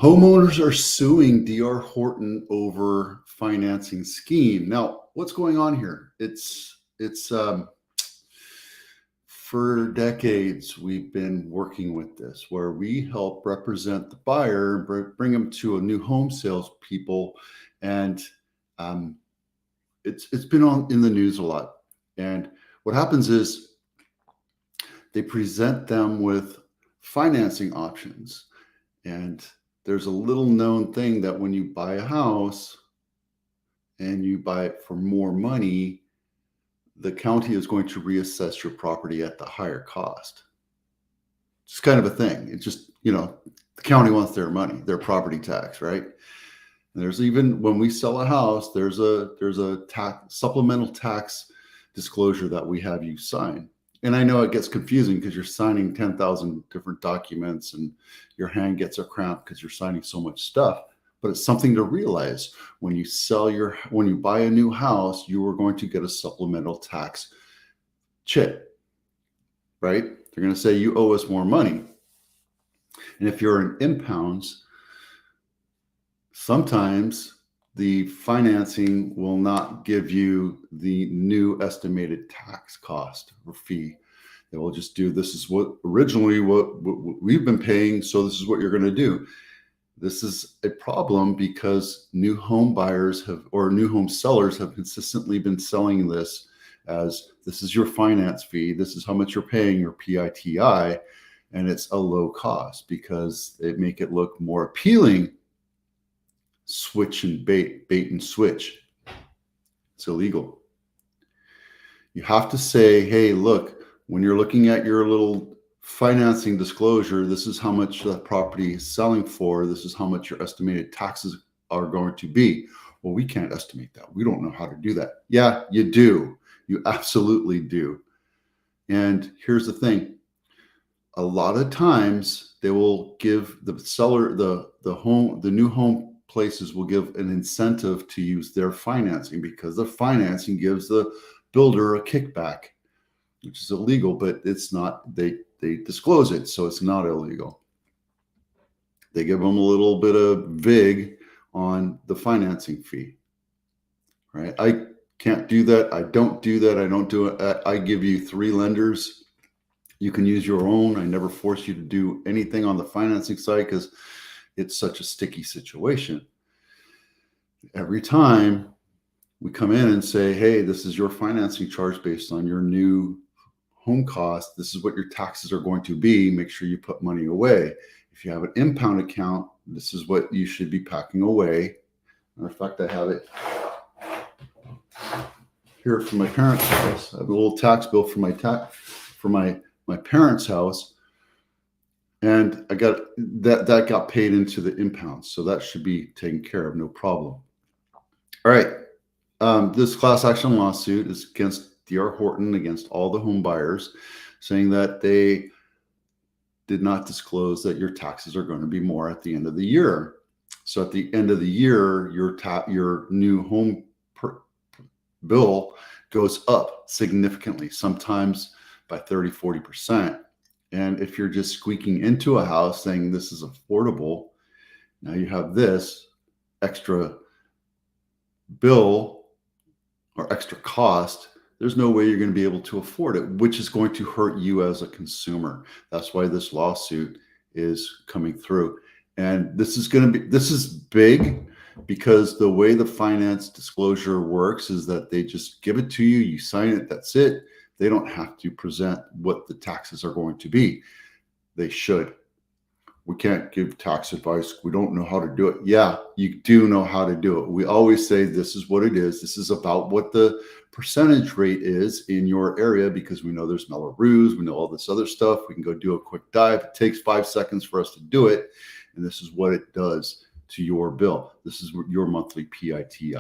Homeowners are suing D.R. Horton over financing scheme. Now, what's going on here? It's for decades we've been working with this, where we help represent the buyer, bring them to a new home sales people, and um, it's been on in the news a lot. And what happens is they present them with financing options. And there's a little known thing that when you buy a house and you buy it for more money, the county is going to reassess your property at the higher cost. It's kind of a thing. It's just, the county wants their money, their property tax, right? And there's even when we sell a house, there's a supplemental tax disclosure that we have you sign. And I know it gets confusing because you're signing 10,000 different documents and your hand gets a cramp because you're signing so much stuff. But it's something to realize when you buy a new house, you are going to get a supplemental tax chit, right? They're going to say you owe us more money. And if you're in impounds, sometimes the financing will not give you the new estimated tax cost or fee. They will just do, this is what we've been paying, so this is what you're going to do. This is a problem because new home buyers new home sellers have consistently been selling this as this is your finance fee, this is how much you're paying your PITI, and it's a low cost because they make it look more appealing. Switch and bait and switch. It's illegal. You have to say, hey, look, when you're looking at your little financing disclosure, this is how much the property is selling for. This is how much your estimated taxes are going to be. Well, we can't estimate that. We don't know how to do that. Yeah, you do. You absolutely do. And here's the thing. A lot of times they will give the seller, the new home places will give an incentive to use their financing because the financing gives the builder a kickback, which is illegal, but it's not, they disclose it, so it's not illegal. They give them a little bit of vig on the financing fee, right? I can't do that. I don't do that. I don't do it. I give you 3 lenders. You can use your own. I never force you to do anything on the financing side because it's such a sticky situation. Every time we come in and say, hey, this is your financing charge based on your new home cost. This is what your taxes are going to be. Make sure you put money away. If you have an impound account, this is what you should be packing away. Matter of fact, I have it here from my parents' house. I have a little tax bill for my parents' house. And I got that got paid into the impound. So that should be taken care of, no problem. All right. This class action lawsuit is against D.R. Horton, against all the home buyers, saying that they did not disclose that your taxes are going to be more at the end of the year. So at the end of the year, your new home bill goes up significantly, sometimes by 30, 40%. And if you're just squeaking into a house saying this is affordable, now you have this extra bill or extra cost. There's no way you're going to be able to afford it, which is going to hurt you as a consumer. That's why this lawsuit is coming through. And this is big because the way the finance disclosure works is that they just give it to you, you sign it, that's it. They don't have to present what the taxes are going to be. They should. We can't give tax advice. We don't know how to do it. Yeah, you do know how to do it. We always say this is what it is. This is about what the percentage rate is in your area because we know there's Melrose. We know all this other stuff. We can go do a quick dive. It takes 5 seconds for us to do it. And this is what it does to your bill. This is your monthly PITI,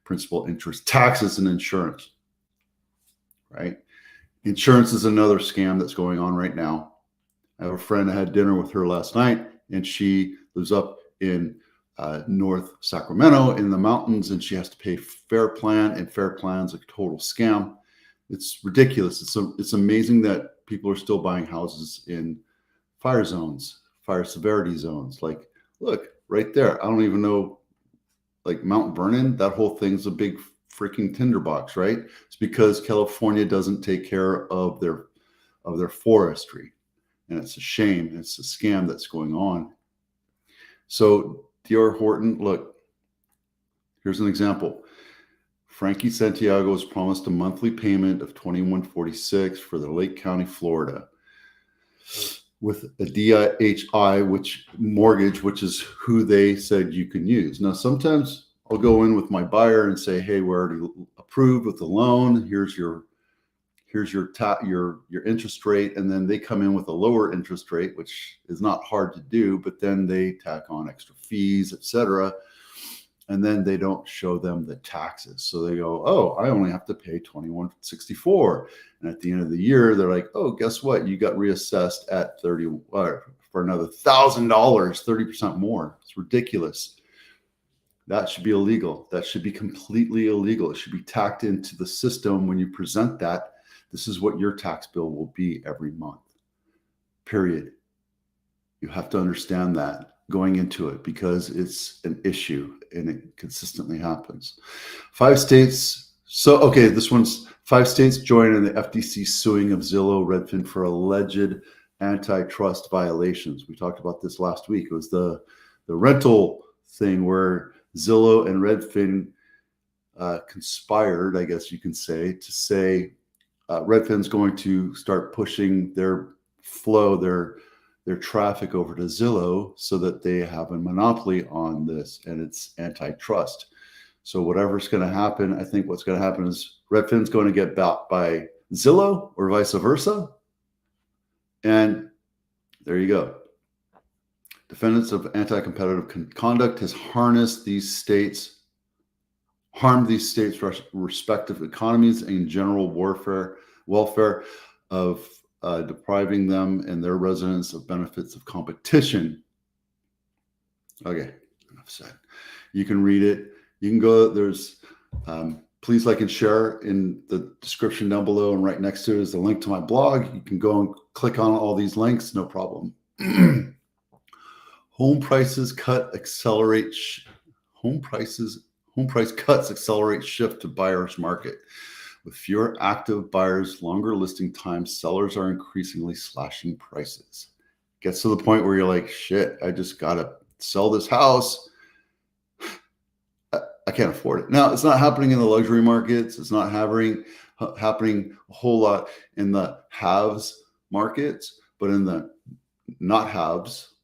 principal, interest, taxes, and insurance, right? Insurance is another scam that's going on right now. I have a friend, I had dinner with her last night, and she lives up in North Sacramento in the mountains, and she has to pay Fair Plan, and Fair Plan's a total scam. It's ridiculous. It's amazing that people are still buying houses in fire zones, fire severity zones. Like, look, right there. I don't even know, like Mount Vernon, that whole thing's a big freaking tinderbox, right? It's because California doesn't take care of their forestry. And it's a shame. It's a scam that's going on. So D.R. Horton, look, here's an example. Frankie Santiago was promised a monthly payment of $21.46 for the Lake County, Florida, with a DIHI, which mortgage, which is who they said you can use. Now, sometimes I'll go in with my buyer and say, "Hey, we're already approved with the loan. Here's your interest rate," and then they come in with a lower interest rate, which is not hard to do, but then they tack on extra fees, etc. And then they don't show them the taxes. So they go, "Oh, I only have to pay $21.64." And at the end of the year, they're like, "Oh, guess what? You got reassessed at 30 for another $1,000, 30% more." It's ridiculous. That should be illegal. That should be completely illegal. It should be tacked into the system when you present that. This is what your tax bill will be every month. Period. You have to understand that going into it, because it's an issue and it consistently happens. 5 states. So, okay, this one's 5 states join in the FTC suing of Zillow, Redfin for alleged antitrust violations. We talked about this last week. It was the rental thing where Zillow and Redfin conspired, I guess you can say, to say Redfin's going to start pushing their flow, their traffic over to Zillow so that they have a monopoly on this, and it's antitrust. So whatever's going to happen, I think what's going to happen is Redfin's going to get bought by Zillow or vice versa. And there you go. Defendants of anti-competitive conduct has harmed these states' respective economies and general welfare of depriving them and their residents of benefits of competition. Okay, enough said. You can read it. You can go, there's, please like and share in the description down below, and right next to it is the link to my blog. You can go and click on all these links, no problem. Home price cuts accelerate shift to buyer's market. With fewer active buyers, longer listing times, sellers are increasingly slashing prices. Gets to the point where you're like, shit, I just got to sell this house. I can't afford it. Now, it's not happening in the luxury markets. It's not happening a whole lot in the haves markets, but in the not haves,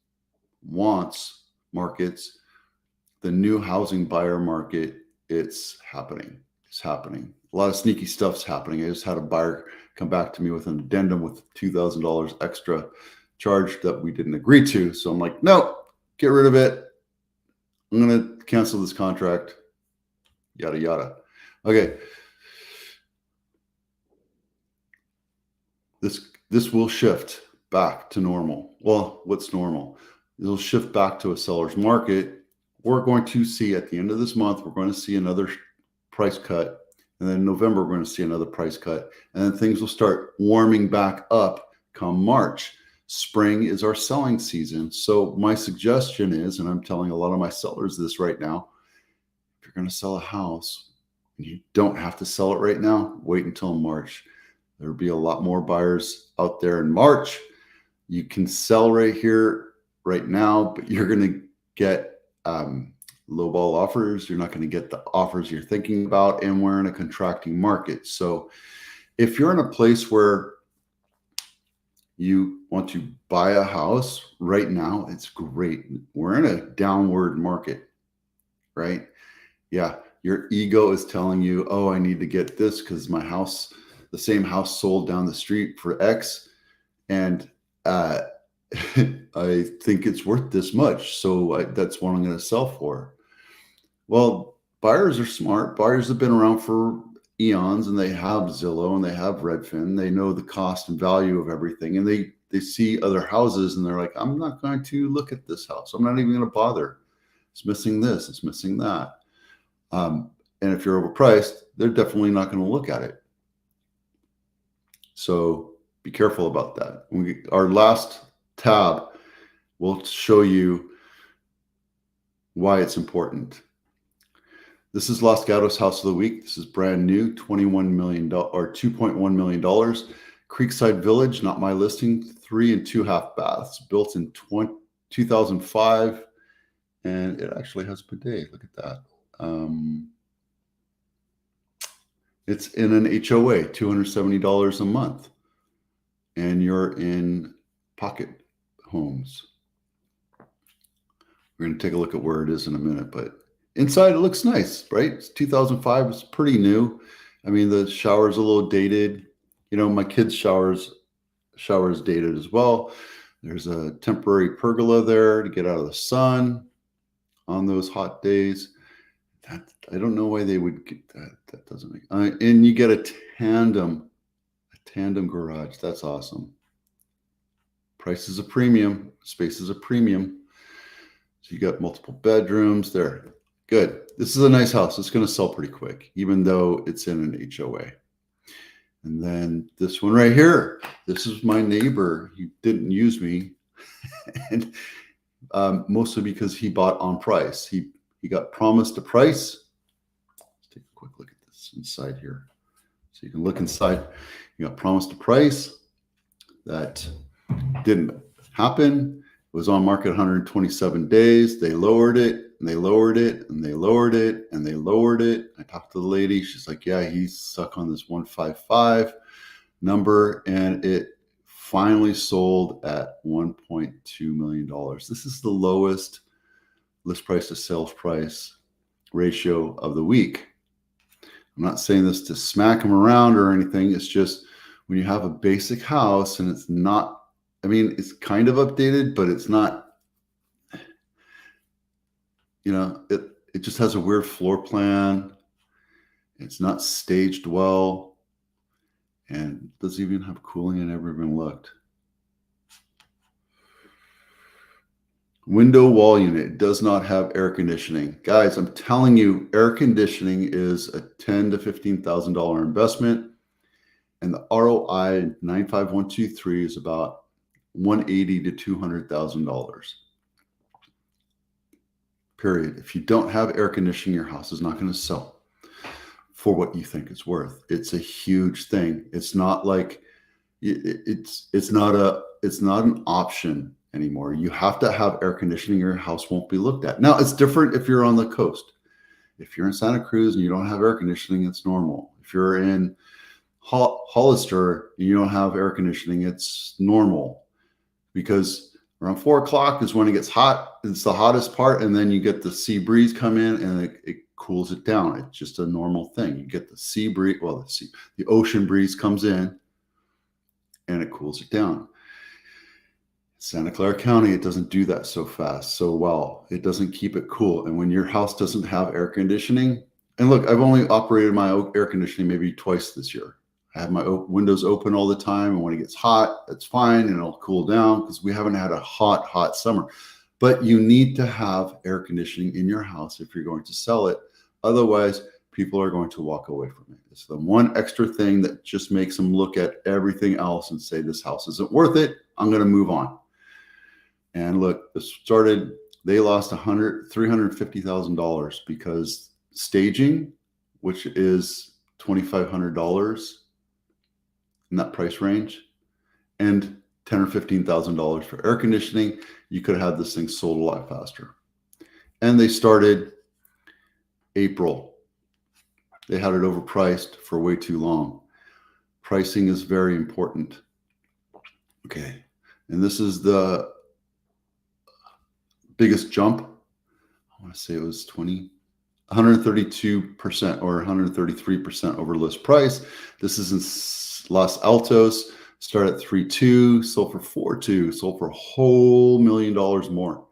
wants markets, the new housing buyer market, it's happening. It's happening. A lot of sneaky stuff's happening. I just had a buyer come back to me with an addendum with $2,000 extra charge that we didn't agree to. So I'm like, no, get rid of it. I'm going to cancel this contract. Yada, yada. Okay. This will shift back to normal. Well, what's normal? It'll shift back to a seller's market. We're going to see at the end of this month, we're going to see another price cut. And then in November, we're going to see another price cut. And then things will start warming back up come March. Spring is our selling season. So my suggestion is, and I'm telling a lot of my sellers this right now, if you're going to sell a house and you don't have to sell it right now, wait until March. There'll be a lot more buyers out there in March. You can sell right here, right now, but you're going to get lowball offers. You're not going to get the offers you're thinking about, and we're in a contracting market. So if you're in a place where you want to buy a house right now, it's great. We're in a downward market, right? Yeah, your ego is telling you, oh, I need to get this because my house, the same house sold down the street for X, and I think it's worth this much, so that's what I'm going to sell for. Well, buyers are smart. Buyers have been around for eons, and they have Zillow and they have Redfin. They know the cost and value of everything, and they see other houses and they're like, I'm not going to look at this house. I'm not even going to bother. It's missing this. It's missing that. And if you're overpriced, they're definitely not going to look at it. So be careful about that. Our last tab will show you why it's important. This is Los Gatos House of the Week. This is brand new, $21 million or $2.1 million. Creekside Village, not my listing, 3 and 2.5 baths, built in 2005. And it actually has a bidet. Look at that. It's in an HOA, $270 a month. And you're in Pocket Homes. We're going to take a look at where it is in a minute, but inside it looks nice, right? It's 2005. It's pretty new. I mean, the shower's a little dated. You know, my kid's shower is dated as well. There's a temporary pergola there to get out of the sun on those hot days. I don't know why they would get that. That doesn't make. And you get a tandem garage. That's awesome. Price is a premium. Space is a premium. So you got multiple bedrooms there. Good. This is a nice house. It's going to sell pretty quick, even though it's in an HOA. And then this one right here. This is my neighbor. He didn't use me, and mostly because he bought on price. He got promised a price. Let's take a quick look at this inside here, so you can look inside. He got promised a price that didn't happen. It was on market 127 days. They lowered it. And they lowered it, and they lowered it, and they lowered it. I talked to the lady. She's like, yeah, he's stuck on this 155 number, and it finally sold at $1.2 million. This is the lowest list price to sales price ratio of the week. I'm not saying this to smack him around or anything. It's just when you have a basic house and it's not, I mean, it's kind of updated, but it's not. You know, it just has a weird floor plan. It's not staged well, and doesn't even have cooling. I never even looked. Window wall unit. It does not have air conditioning. Guys, I'm telling you, air conditioning is a $10,000 to $15,000 investment, and the ROI 95123 is about $180,000 to $200,000. Period. If you don't have air conditioning, your house is not going to sell for what you think it's worth. It's a huge thing. It's not like it's not an option anymore. You have to have air conditioning. Your house won't be looked at. Now, it's different if you're on the coast. If you're in Santa Cruz and you don't have air conditioning, it's normal. If you're in Hollister and you don't have air conditioning, it's normal, because around 4 o'clock is when it gets hot. It's the hottest part. And then you get the sea breeze come in and it cools it down. It's just a normal thing. You get the sea breeze. Well, the ocean breeze comes in and it cools it down. Santa Clara County, it doesn't do that so fast, so well. It doesn't keep it cool. And when your house doesn't have air conditioning, and look, I've only operated my air conditioning maybe twice this year. I have my windows open all the time, and when it gets hot, it's fine, and it'll cool down because we haven't had a hot summer. But you need to have air conditioning in your house if you're going to sell it. Otherwise, people are going to walk away from it. It's the one extra thing that just makes them look at everything else and say, this house isn't worth it. I'm going to move on. And look, they lost $350,000 because staging, which is $2,500 in that price range, and $10,000 or $15,000 for air conditioning, you could have had this thing sold a lot faster. And they started April. They had it overpriced for way too long. Pricing is very important. Okay. And this is the biggest jump. I want to say it was 132% or 133% over list price. This is in Los Altos. Started at 3.2, sold for 4.2, sold for a whole $1 million more.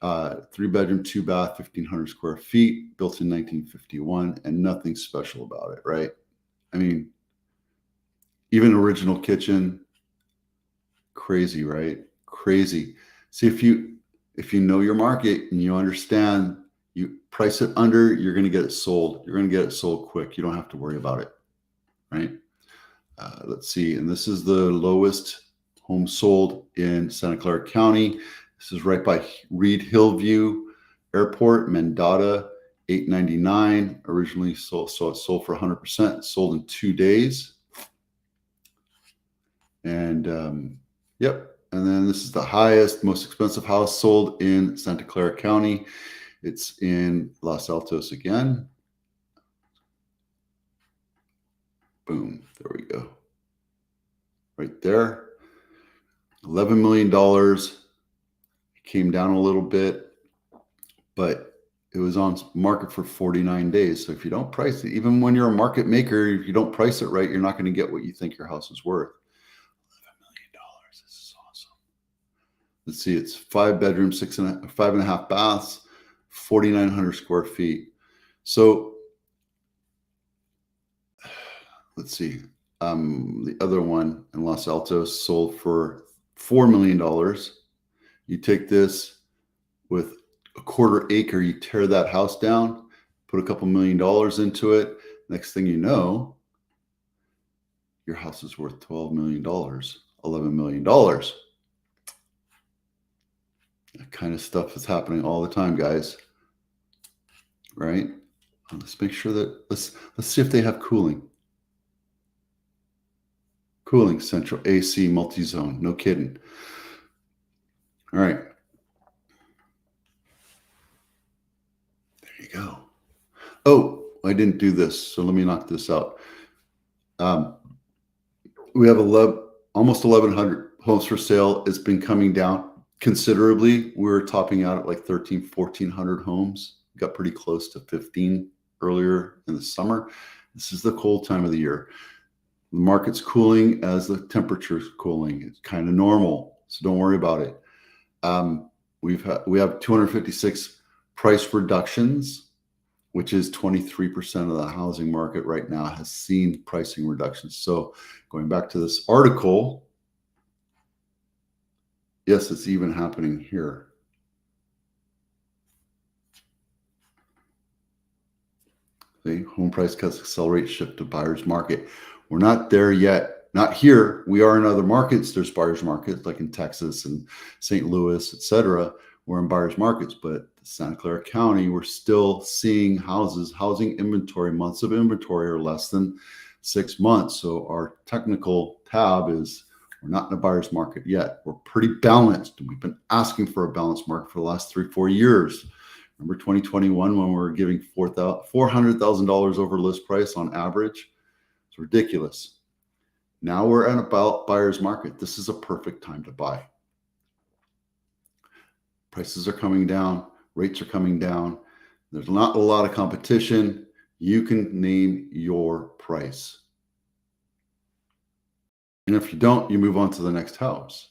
3-bedroom, 2-bath, 1,500 square feet, built in 1951, and nothing special about it, right? I mean, even original kitchen, crazy, right? Crazy. See, if you know your market and you understand, you price it under, you're going to get it sold. You're going to get it sold quick. You don't have to worry about it, right? Let's see. And this is the lowest home sold in Santa Clara County. This is right by Reed Hillview. Airport, Mendota, $899. Originally sold, so it sold for 100%. Sold in 2 days. And yep. And then this is the highest, most expensive house sold in Santa Clara County. It's in Los Altos again. Boom. There we go. Right there. $11 million. It came down a little bit, but it was on market for 49 days. So if you don't price it, even when you're a market maker, if you don't price it right, you're not going to get what you think your house is worth. $11 million. This is awesome. Let's see. It's 5 bedrooms, 5.5 baths, 4,900 square feet. So let's see. The other one in Los Altos sold for $4 million. You take this with a 1/4 acre, you tear that house down, put a couple $1 million into it. Next thing you know, your house is worth $12 million, $11 million. That kind of stuff is happening all the time, guys. Right? Let's make sure that let's see if they have cooling. Cooling, central AC, multi-zone. No kidding. All right. There you go. Oh, I didn't do this, so let me knock this out. We have almost 1,100 homes for sale. It's been coming down considerably. We were topping out at like 1,400 homes. Got pretty close to 15 earlier in the summer. This is the cold time of the year. The market's cooling as the temperature's cooling. It's kind of normal, so don't worry about it. We have 256 price reductions, which is 23% of the housing market right now has seen pricing reductions. So going back to this article, yes, it's even happening here. See, home price cuts accelerate shift to buyer's market. We're not there yet. Not here. We are in other markets. There's buyer's markets like in Texas and St. Louis, etc. We're in buyer's markets, but Santa Clara County, we're still seeing housing inventory, months of inventory are less than 6 months. So our technical tab is we're not in a buyer's market yet. We're pretty balanced. We've been asking for a balanced market for the last 3-4 years. Remember 2021 when we were giving $400,000 over list price on average? It's ridiculous. Now we're at about buyer's market. This is a perfect time to buy. Prices are coming down. Rates are coming down. There's not a lot of competition. You can name your price. And if you don't, you move on to the next house,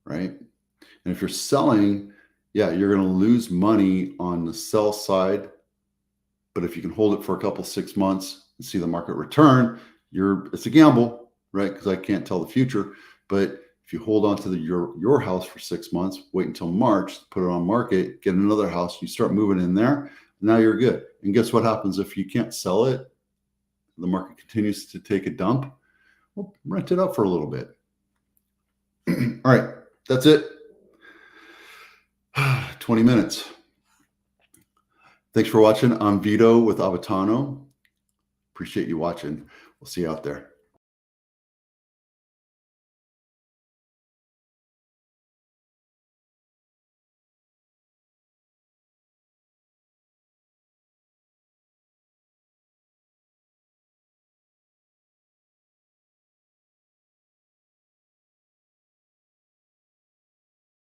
right? And if you're selling, yeah, you're going to lose money on the sell side. But if you can hold it for a couple 6 months and see the market return, it's a gamble, right? Because I can't tell the future. But if you hold on to your house for 6 months, wait until March, put it on market, get another house, you start moving in there, now you're good. And guess what happens if you can't sell it? The market continues to take a dump. Well, rent it out for a little bit. All right, that's it. 20 minutes. Thanks for watching. I'm Vito with Abitano. Appreciate you watching. We'll see you out there.